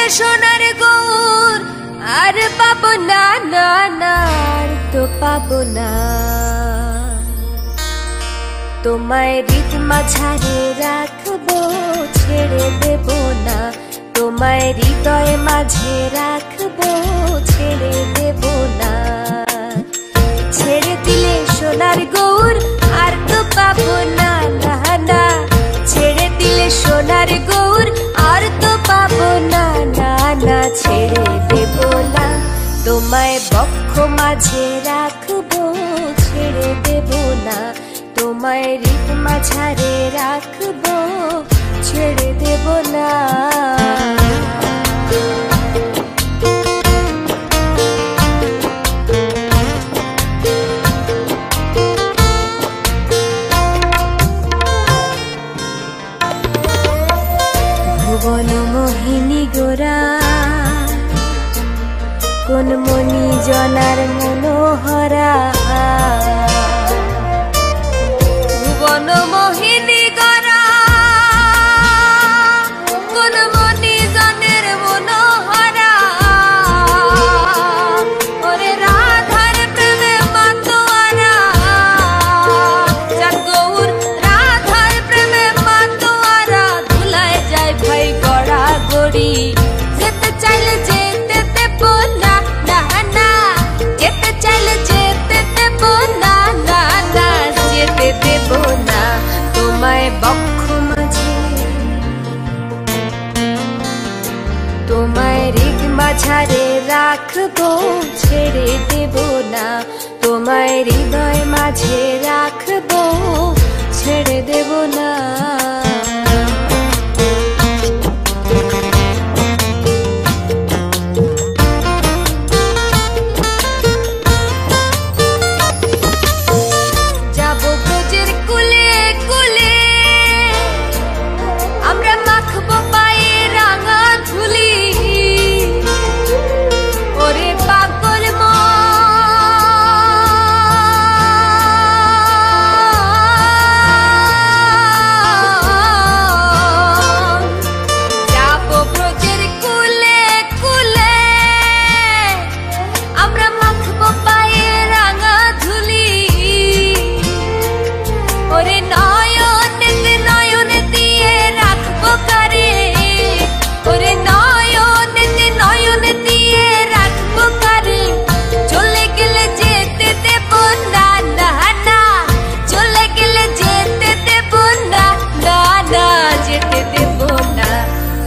সোনার গৌর আর পাবো না, না না আর তো পাবো না। তোমায় হৃদ মাঝারে রাখবো, ছেড়ে দেব না। তোমায় হৃদয় মাঝে রাখবো, ছেড়ে দেব না। ছেড়ে দিলে সোনার গৌর আর তো পাবো না, না না। ছেড়ে দিলে সোনার গৌর আর তো পাবো না, না না। ছেড়ে দেব না। তোমায় বক্ষ মাঝে রাখবো, ছেড়ে দেব না। তোমায় হৃদ মাঝারে রাখবো, ছেড়ে দেব না। ভুবন মোহিনী গোরা কোন মনি জনার মনোহরা। ভুবন মোহিনী গোরা কোন মনি জনের মনোহরা। ওরে রাধার প্রেমে মাতোয়ারা, চাঁদ গৌর রাধার প্রেমে মাতোয়ারা। ধুলায় যায় ভাই গড়া গড়ি, যেতে চাইলে যেতে দেব না, না না। যেতে চাইলে যেতে দেব না, না না। যেতে দেব না। তোমায় বক্ষ মাঝে, তোমায় হৃদ মাঝারে রাখবো, ছেড়ে দেব না। তোমায় হৃদয় মাঝে রাখবো, ছেড়ে দেব না।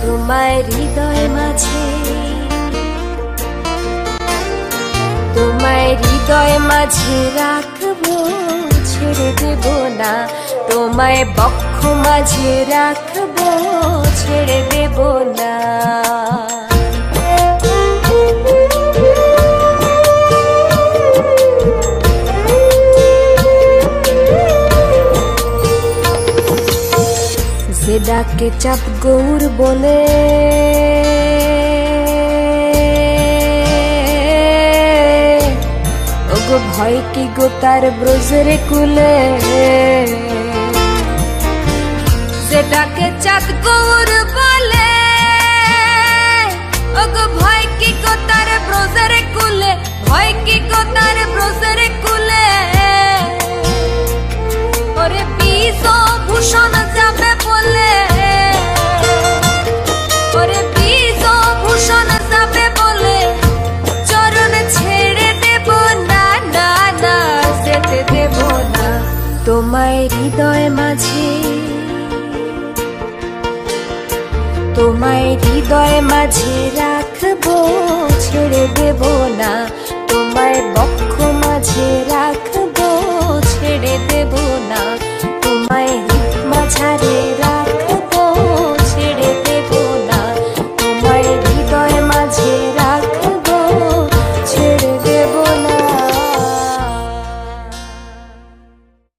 তোমায় হৃদয় মাঝে, তোমায় হৃদয় মাঝে রাখবো, ছেড়ে দেব না। তোমায় বক্ষ মাঝে রাখবো, ছেড়ে দেব না। যে ডাকে চাঁদ গৌর বলে, ওগো ভয় কি গো তার ব্রজের কুলে। যে ডাকে চাঁদ গৌর বলে, ওগো ভয় কি গো তার ব্রজের কুলে। ভয় কি গো তার ব্রজের কুলে। ওরে বিষ ভূষণ যাবে বলে, ওরে বিষ ভূষণ যাবে বলে। চরণ ছেড়ে দেব না, না না। যেতে দেব না। তোমায় হৃদয় মাঝে, তোমায় হৃদয় মাঝে রাখবো, ছেড়ে দেব না। তোমায় বক্ষ মাঝে রাখ